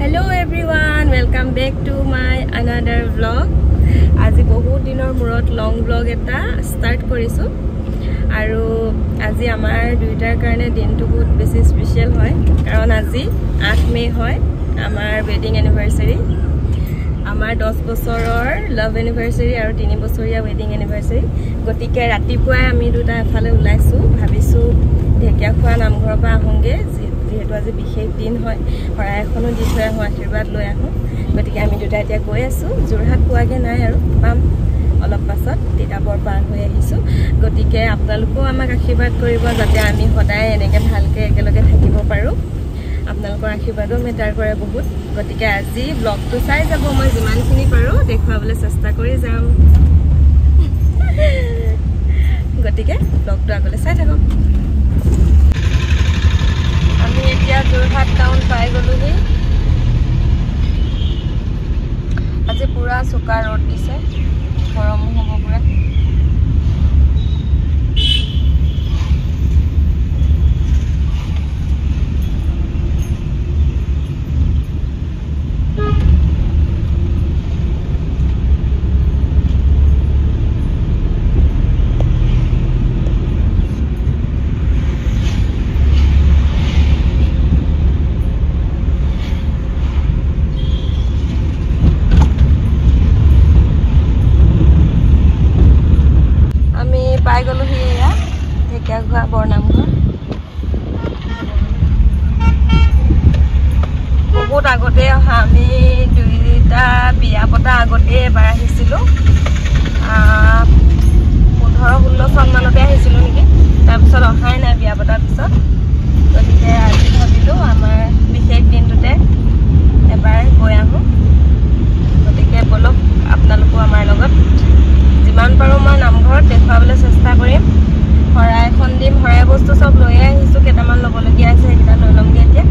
Hello everyone, welcome back to my another vlog. আজি বহুত দিনৰ মূৰত লং vlog এটা ষ্টাৰ্ট কৰিছো আৰু আজি আমাৰ দুইটাৰ কাৰণে দিনটো বহুত বেছি স্পেশাল হয় কাৰণ আজি 8 মে হয় আমাৰ ওয়েডিং এনিভাৰ্সাৰি আমাৰ 10 বছৰৰ লাভ এনিভাৰ্সাৰি আৰু 3 বছৰীয়া ওয়েডিং এনিভাৰ্সাৰি গতিকে ৰাতিপুৱাই আমি দুটা এফালে ওলাইছো ভাবিছো ঢেকিয়াখোৱা নামঘৰৰ পৰা আহোঁগে যেহেতু আজি বিশেষ দিন হয় হৰা এখনো দি থৈ আহোঁ আশীৰ্বাদ লৈ আহোঁ গতিকে আমি দুটা এতিয়া গৈ আছো যোৰহাট পোৱাগে নাই আৰু পাম অলপ পাছত তিতাবৰ পাৰ হৈ আহিছো গতিকে আপোনালোকো আমাক আশীৰ্বাদ কৰিব যাতে আমি সদায় এনেকৈ ভালকৈ একেলগে থাকিব পাৰোঁ আপোনালোকৰ আশীৰ্বাদো মেটাৰ কৰে বহুত গতিকে আজি ব্লগটো চাই যাব মই যিমানখিনি পাৰোঁ দেখুৱাবলৈ চেষ্টা কৰি যাম গতিকে ব্লগটো আগলৈ চাই থাকক আমি এতিয়া যোৰহাট টাউন পাই গ'লোহি আজি পুৰা চোকা ৰ'দ দিছে গৰমো হ'ব পুৰা বহুত আগতে অহা আমি দুইটা বিয়া পতা আগতে এবাৰ আহিছিলোঁ 15-16 চনমানতে আহিছিলোঁ নেকি তাৰপিছত অহাই নাই বিয়া পতাৰ পিছত গতিকে আজি ভাবিলোঁ আমাৰ বিশেষ দিনটোতে এবাৰ গৈ আহোঁ গতিকে বলক আপোনালোকো আমাৰ লগত যিমান পাৰোঁ মই নামঘৰত দেখুৱাবলৈ চেষ্টা কৰিম হৰা এখন দিম হৰাই বস্তু চব লৈয়ে আহিছোঁ কেইটামান ল'বলগীয়া আছে সেইকেইটা লৈ ল'মগৈ এতিয়া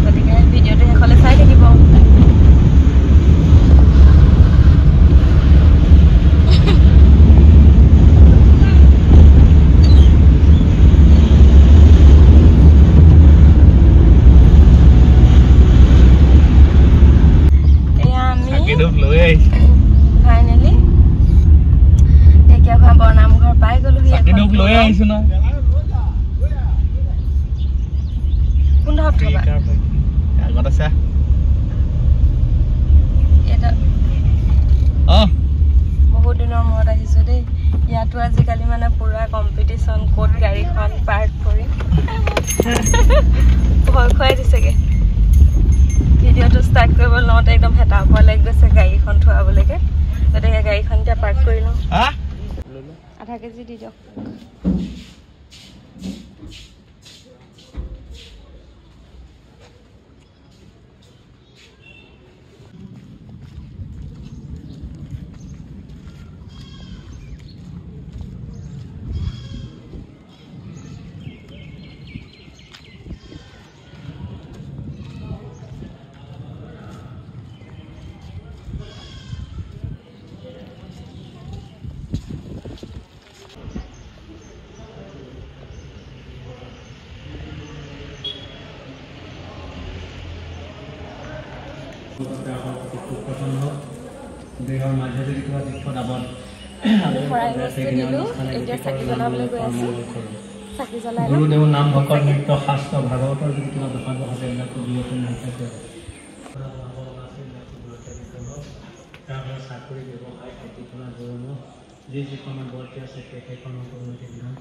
গতিকে ভিডিঅ'টো শেষলৈ চাই থাকিব এয়া আমি ফাইনেলি ঢেকিয়াখোৱা বৰনামঘৰ পাই গ'লোহি লৈ আহিছোঁ ন কোনডোখৰত থবা আগত আছে এটা বহুত দিনৰ মূৰত আহিছোঁ দেই ইয়াতো আজিকালি মানে পুৰা কম্পিটিশ্যন ক'ত গাড়ীখন পাৰ্ক কৰি ভয় খুৱাই দিছেগৈ ভিডিঅ'টো ষ্টাৰ্ট কৰিব লওঁতে একদম হেতা পোৱা লাগি গৈছে গাড়ীখন থোৱাবলৈকে গতিকে গাড়ীখন এতিয়া পাৰ্ক কৰি লওঁ আধা কেজি দি দিয়ক দেহৰ মাজতে কিবা দিশত আবদ্ধ গুৰুদেৱ নাম ভকত নিত্য শাস্ত্ৰ ভাগৱতৰ যদি কিবা দোকান আছে এইবিলাকো চাকৰি ব্যৱসায় খেতি কৰা ধৰণৰ যিখনত বৰ্তি আছে সেইখনৰ উন্নতি বিধান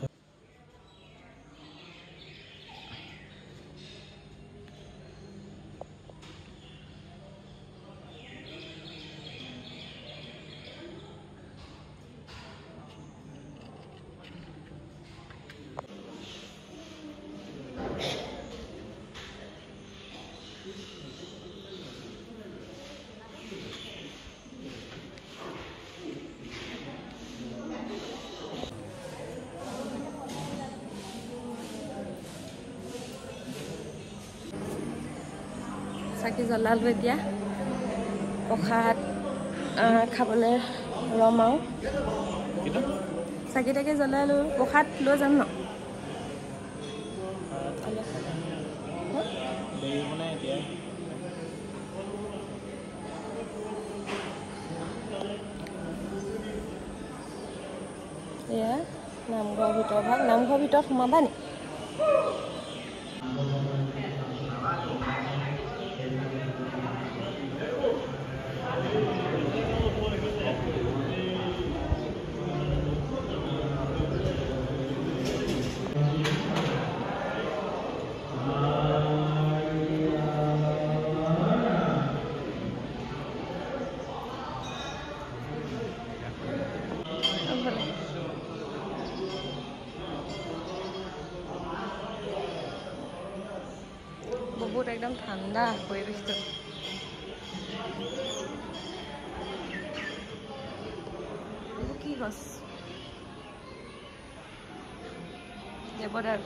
চাকি জ্বলালো এতিয়া প্ৰসাদ খাবলৈ ৰমাও চাকি তাকি জ্বলালো প্ৰসাদ লৈ যাম ন নামঘৰৰ ভিতৰ ভাগ নামঘৰৰ ভিতৰত সোমাবা নি বহুত একদম ঠাণ্ডা পৰিৱেশটো কি গছ দেৱদাৰ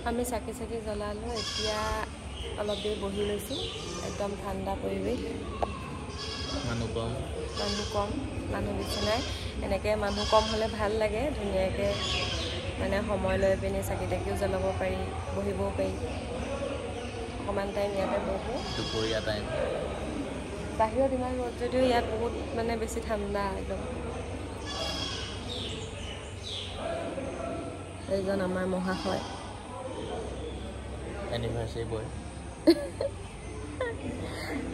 আমি চাকি জ্বলালোঁ এতিয়া অলপ দেৰি বহি লৈছোঁ একদম ঠাণ্ডা পৰিৱেশ মানুহ কম মানুহ বেছি নাই এনেকৈ মানুহ কম হ'লে ভাল লাগে ধুনীয়াকৈ মানে সময় লৈ পিনি চাকি তাকিও জ্বলাব পাৰি বহিবও পাৰি অকণমান টাইম ইয়াতে বহো দুপৰীয়া টাইম বাহিৰত ইমান ৰ'দ যদিও ইয়াত বহুত মানে বেছি ঠাণ্ডা একদম এইজন আমাৰ মহাশয় এনিভাৰ্চাৰী বয়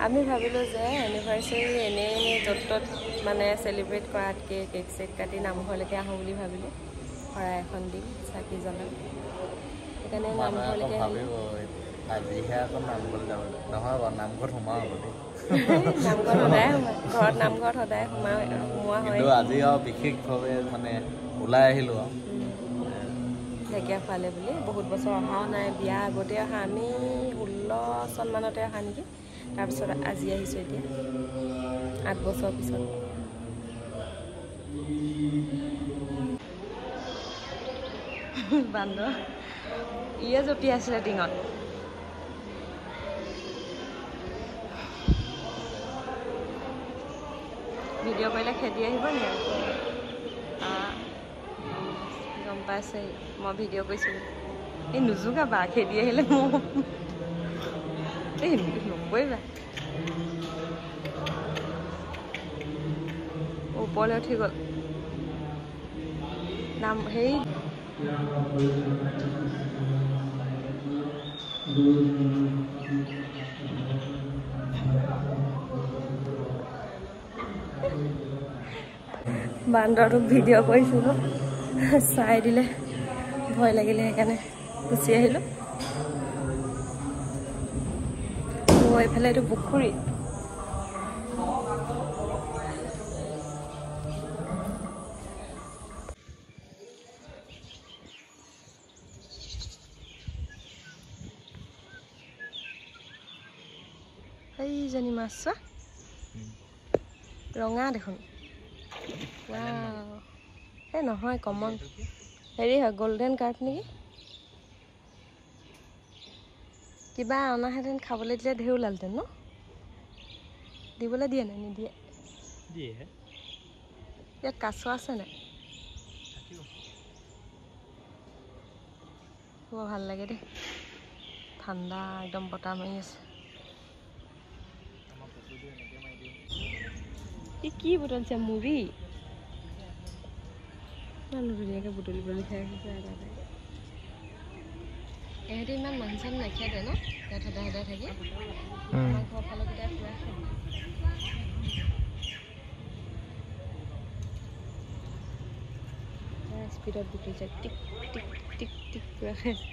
আমি ভাবিলোঁ যে এনিভাৰ্চাৰী এনেই য'ত ত'ত মানে চেলিব্ৰেট কৰাতকৈ কেক চেক কাটি নামঘৰলৈকে আহোঁ বুলি ভাবিলোঁ শৰাই এখন দিম চাকি জ্বলাম সেইকাৰণে নামঘৰলৈকে আজিহে আকৌ নামঘৰলৈ যাব নহয় বাৰু নামঘৰত সোমাওঁ নামঘৰত সদায় ঘৰত নামঘৰত সদায় সোমোৱা হয় আজি আৰু বিশেষভাৱে মানে ওলাই আহিলোঁ আৰু ঢেকীয়া খোৱালে বুলি বহুত বছৰ অহাও নাই বিয়া আগতে অহা আমি 16 চনমানতে অহা নেকি তাৰপিছত আজি আহিছোঁ এতিয়া 8 বছৰ পিছত বান্দৰ ইয়ে জঁপি আছিলে টিঙত ভিডিঅ' কৰিলে খেদি আহিব নি গম পাইছে মই ভিডিঅ' কৰিছোঁ এই নোজোকাবা খেদি আহিলে মোক এই নকৰিবা ওপৰলৈ উঠি গ'ল নাম হেৰি বান্দৰটোক ভিডিঅ' কৰিছিলোঁ চাই দিলে ভয় লাগিলে সেইকাৰণে গুচি আহিলোঁ এইফালে এইটো পুখুৰী এইজনী মাছ ৰঙা দেখোন এই নহয় কমন হেৰি হয় গল্ডেন কাৰ্প নেকি কিবা অনাহেঁতেন খাবলৈ দিলে ঢেৰ ওলালহেঁতেন ন দিবলৈ দিয়ে নাই নিদিয়ে ইয়াত কাছ আছে নাই বৰ ভাল লাগে দেই ঠাণ্ডা একদম বতাহ মাৰি আছে কি বুটলিছে মুড়ি ধুনীয়াকৈ বুটলি খাই আহিছে এহেঁতি ইমান মাংস চান নাখায় ন ইয়াত সদায় সদায় থাকি আমাৰ ঘৰৰ ফালৰকেইটাই পুৰা খায় স্পীডত বিক্ৰী যায় টিক টিক টিক টিক পুৰা খাইছে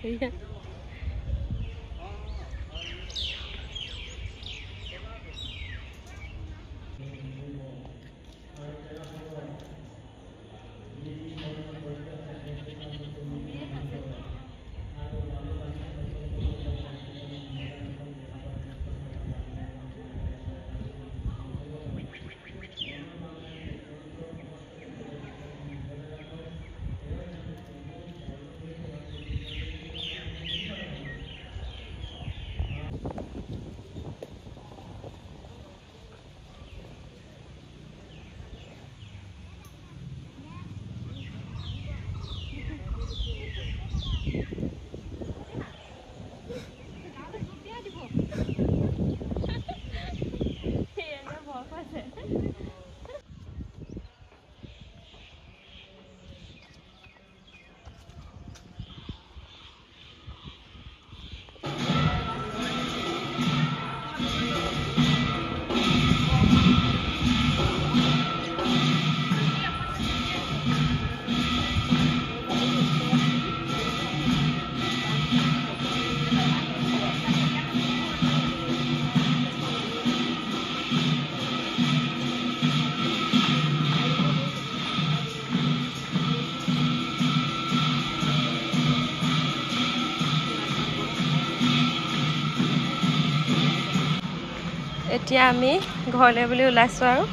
এতিয়া আমি ঘৰলৈ বুলি ওলাইছোঁ আৰু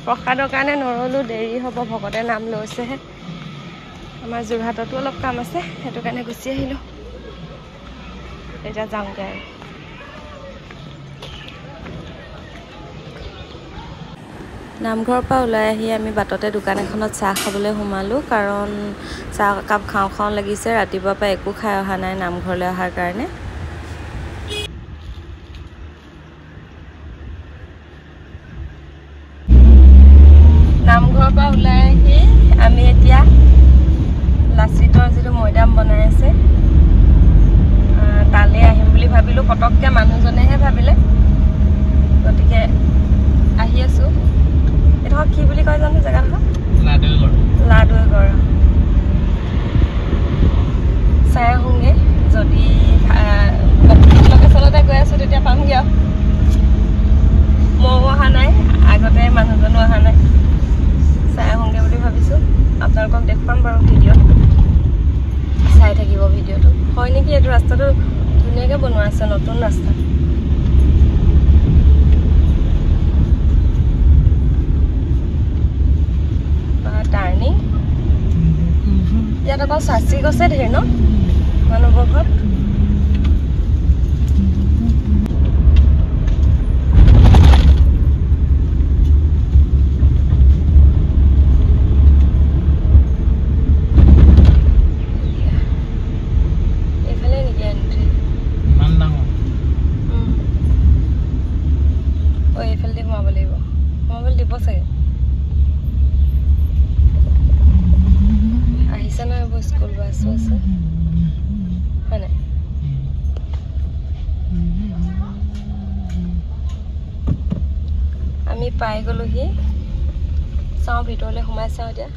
প্ৰসাদৰ কাৰণে নৰলো দেৰি হ'ব ভকতে নাম লৈছেহে আমাৰ যোৰহাটতো অলপ কাম আছে সেইটো কাৰণে গুচি আহিলোঁ এতিয়া যাওঁগৈ আৰু নামঘৰৰ পৰা ওলাই আহি আমি বাটতে দোকান এখনত চাহ খাবলৈ সোমালোঁ কাৰণ চাহ কাপ খাওঁ খাওঁ লাগিছে ৰাতিপুৱাৰ পৰা একো খাই অহা নাই নামঘৰলৈ অহাৰ কাৰণে নামঘৰৰ পৰা ওলাই আহি আমি এতিয়া লাচিতৰ যিটো মৈদাম বনাই আছে তালৈ আহিম বুলি ভাবিলোঁ পটককৈ মানুহজনেহে ভাবিলে গতিকে আহি আছোঁ এইডোখৰ কি বুলি কয় জানো জেগাডোখৰ লাডুইগড় চাই আহোঁগৈ যদি লোকেশ্যনতে গৈ আছোঁ তেতিয়া পামগৈ আৰু ময়ো অহা নাই আগতে মানুহজনো অহা নাই চাই আহোঁগৈ বুলি ভাবিছোঁ আপোনালোকক দেখুৱাম বাৰু ভিডিঅ'ত চাই থাকিব ভিডিঅ'টো হয় নেকি এইটো ৰাস্তাটো ধুনীয়াকৈ বনোৱা আছে নতুন ৰাস্তা টাৰ্ণিং ইয়াত অকল চাচি গছে ধেৰ ন মানুহবোৰ ঘৰত স্কুল বাছো আছে হয় নাই আমি পাই গ'লোহি চাওঁ ভিতৰলৈ সোমাই চাওঁ এতিয়া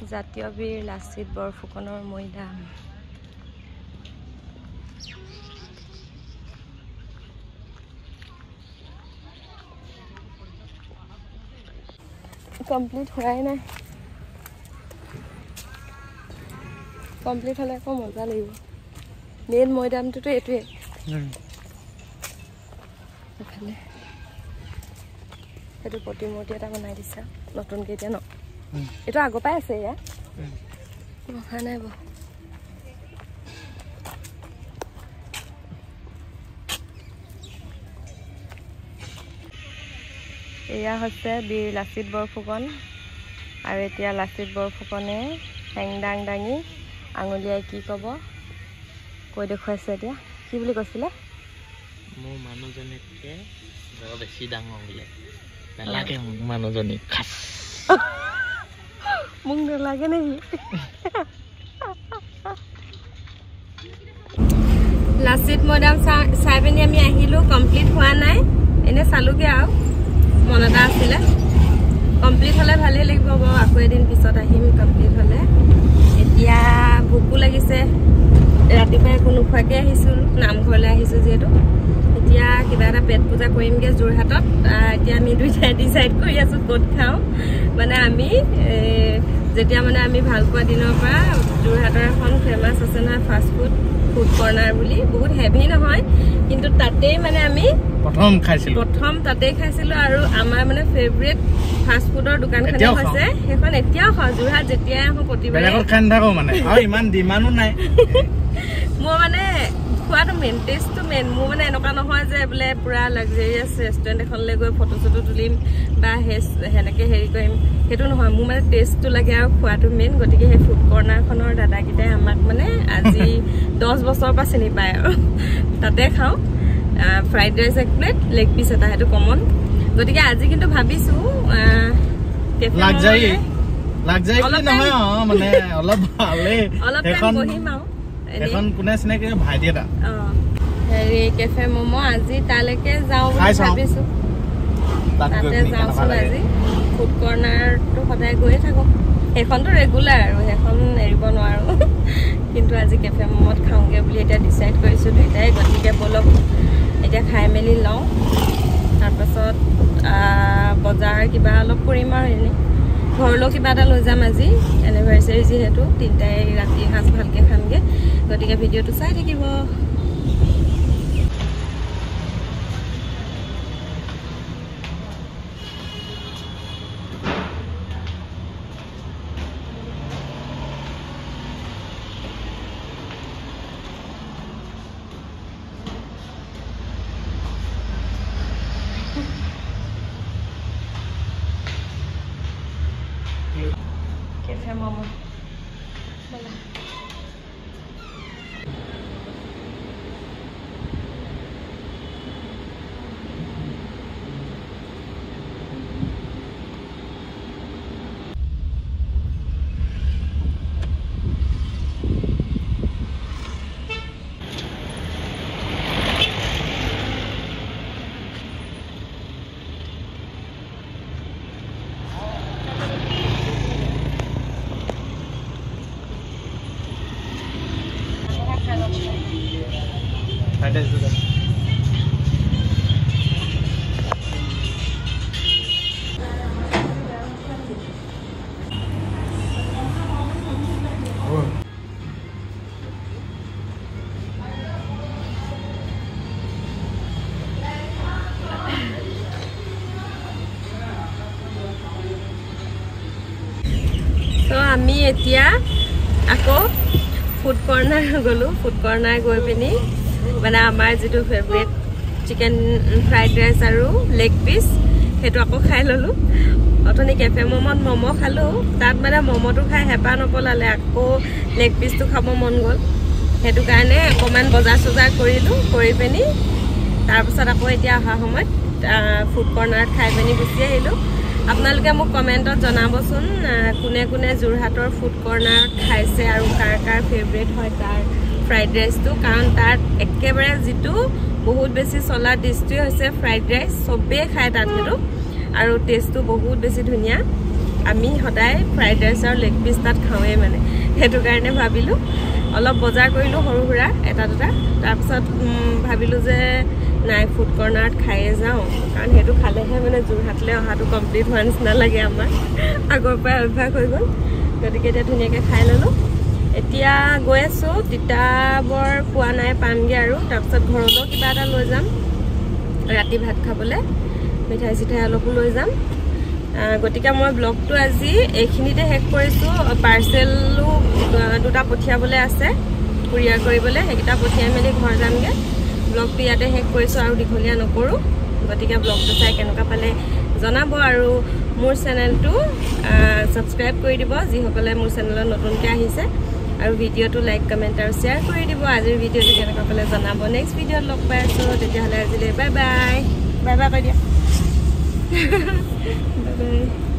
জাতীয় বীৰ লাচিত বৰফুকনৰ মৈদাম কমপ্লিট হোৱাই নাই কমপ্লিট হ'লে আকৌ মজা লাগিব মেইন মৈদামটোতো এইটোৱে এফালে সেইটো প্ৰতিমূৰ্তি এটা বনাই দিছে নতুনকৈ এতিয়া ন এইটো আগৰ পৰাই আছে ইয়াত অহা নাই বাৰু এয়া হৈছে বীৰ লাচিত বৰফুকন আৰু এতিয়া লাচিত বৰফুকনে ঠেং দাং দাঙি আঙুলিয়াই কি ক'ব কৈ দেখুৱাইছে এতিয়া কি বুলি কৈছিলে মোৰ মানুহজনীতকে বৰ বেছি ডাঙৰ বোলে নালাগে মোক মানুহজনী খাচ মোক নালাগে নেকি লাচিত মৈদাম চাই পিনি আমি আহিলোঁ কমপ্লিট হোৱা নাই এনে চালোগৈ আৰু মন এটা আছিলে কমপ্লিট হ'লে ভালেই লাগিব বাৰু আকৌ এদিন পিছত আহিম কমপ্লিট হ'লে এতিয়া ভোকো লাগিছে ৰাতিপুৱাই একো নোখোৱাকৈ আহিছোঁ নামঘৰলৈ আহিছোঁ যিহেতু এতিয়া কিবা এটা পেট পূজা কৰিমগৈ যোৰহাটত এতিয়া আমি দুইটাই ডিচাইড কৰি আছোঁ ক'ত খাওঁ মানে আমি যেতিয়া মানে আমি ভাল পোৱা দিনৰ পৰা যোৰহাটৰ এখন ফেমাছ আছে নহয় ফাষ্ট ফুড কৰ্ণাৰ বুলি বহুত হেভি নহয় কিন্তু তাতেই মানে আমি প্ৰথম তাতেই খাইছিলোঁ আৰু আমাৰ মানে ফেভৰেট ফাষ্ট ফুডৰ দোকানখনে হৈছে সেইখন এতিয়াও খাওঁ যোৰহাট যেতিয়াই আহোঁ প্ৰতিবাৰে ইমান ডিমাণ্ডো নাই মোৰ মানে খোৱাটো মেইন টেষ্টটো মেইন মোৰ মানে এনেকুৱা নহয় যে বোলে পুৰা লাক্সাৰিয়াছ ৰেষ্টুৰেণ্ট এখনলৈ গৈ ফটো চটো তুলিম বা সেনেকৈ হেৰি কৰিম সেইটো নহয় মোৰ মানে টেষ্টটো লাগে আৰু খোৱাটো মেইন গতিকে সেই ফুড কৰ্ণাৰখনৰ দাদাকেইটাই আমাক মানে আজি 10 বছৰৰ পৰা চিনি পায় আৰু তাতে খাওঁ ফ্ৰাইড ৰাইচ এক প্লেট লেগ পিচ এটা সেইটো কমন গতিকে আজি কিন্তু ভাবিছোঁ বহিম আৰু এখন কোনে চিনাকি ভাইটি এটা হেৰি কেফে ম'ম' আজি তালৈকে যাওঁ বুলি ভাবিছোঁ তাতে যাওঁচোন আজি ফুড কৰ্ণাৰটো সদায় গৈয়ে থাকোঁ সেইখনতো ৰেগুলাৰ আৰু সেইখন এৰিব নোৱাৰোঁ কিন্তু আজি কেফে ম'ম'ত খাওঁগৈ বুলি এতিয়া ডিচাইড কৰিছোঁ দুইটাই গতিকে ব'লক এতিয়া খাই মেলি লওঁ তাৰপাছত বজাৰ কিবা অলপ কৰিম আৰু এনেই ঘৰলৈও কিবা এটা লৈ যাম আজি এনিভাৰ্চাৰী যিহেতু তিনিটাই ৰাতি সাঁজ ভালকৈ খামগৈ গতিকে ভিডিঅ'টো চাই থাকিব Cafe Mama. Bala. So আমি এতিয়া আকৌ ফুড কৰ্ণাৰ গ'লোঁ ফুড কৰ্ণাৰ গৈ পিনি মানে আমাৰ যিটো ফেভৰেট চিকেন ফ্ৰাইড ৰাইচ আৰু লেগ পিচ সেইটো আকৌ খাই ল'লোঁ অথনি কেফে ম'মত ম'ম' খালোঁ তাত মানে ম'ম'টো খাই হেঁপাহ নপলালে আকৌ লেগ পিচটো খাব মন গ'ল সেইটো কাৰণে অকণমান বজাৰ চজাৰ কৰিলোঁ কৰি পিনি তাৰপিছত আকৌ এতিয়া অহা সময়ত ফুড কৰ্ণাৰত খাই পিনি গুচি আহিলোঁ আপোনালোকে মোক কমেণ্টত জনাবচোন কোনে কোনে যোৰহাটৰ ফুড কৰ্ণাৰত খাইছে আৰু কাৰ কাৰ ফেভৰেট হয় তাৰ ফ্ৰাইড ৰাইচটো কাৰণ তাত একেবাৰে যিটো বহুত বেছি চলা ডিছটোৱে হৈছে ফ্ৰাইড ৰাইচ চবেই খায় তাত সেইটো আৰু টেষ্টটো বহুত বেছি ধুনীয়া আমি সদায় ফ্ৰাইড ৰাইচ আৰু লেগ পিচ তাত খাওঁৱেই মানে সেইটো কাৰণে ভাবিলোঁ অলপ বজাৰ কৰিলোঁ সৰু সুৰা এটা দুটা তাৰপিছত ভাবিলোঁ যে নাই ফুড কৰ্ণাৰত খায়ে যাওঁ কাৰণ সেইটো খালেহে মানে যোৰহাটলৈ অহাটো কমপ্লিট হোৱা নিচিনা লাগে আমাৰ আগৰ পৰাই অভ্যাস হৈ গ'ল গতিকে এতিয়া ধুনীয়াকৈ খাই ল'লোঁ এতিয়া গৈ আছোঁ তিতাবৰ পোৱা নাই পামগৈ আৰু তাৰপিছত ঘৰলৈও কিবা এটা লৈ যাম ৰাতি ভাত খাবলৈ মিঠাই চিঠাই অলপো লৈ যাম গতিকে মই ব্লগটো আজি এইখিনিতে শেষ কৰিছোঁ পাৰ্চেলো দুটা পঠিয়াবলৈ আছে কুৰিয়াৰ কৰিবলৈ সেইকেইটা পঠিয়াই মেলি ঘৰ যামগৈ ব্লগটো ইয়াতে শেষ কৰিছোঁ আৰু দীঘলীয়া নকৰোঁ গতিকে ব্লগটো চাই কেনেকুৱা পালে জনাব আৰু মোৰ চেনেলটো সাবস্ক্ৰাইব কৰি দিব যিসকলে মোৰ চেনেলত নতুনকৈ আহিছে আৰু ভিডিঅ'টো লাইক কমেণ্ট আৰু শ্বেয়াৰ কৰি দিব আজিৰ ভিডিঅ'টো কেনেকুৱা পালে জনাব নেক্সট ভিডিঅ'ত লগ পাই আছোঁ তেতিয়াহ'লে আজিলৈ বাই বাই বাই বাই কৈ দিয়া বাই বাই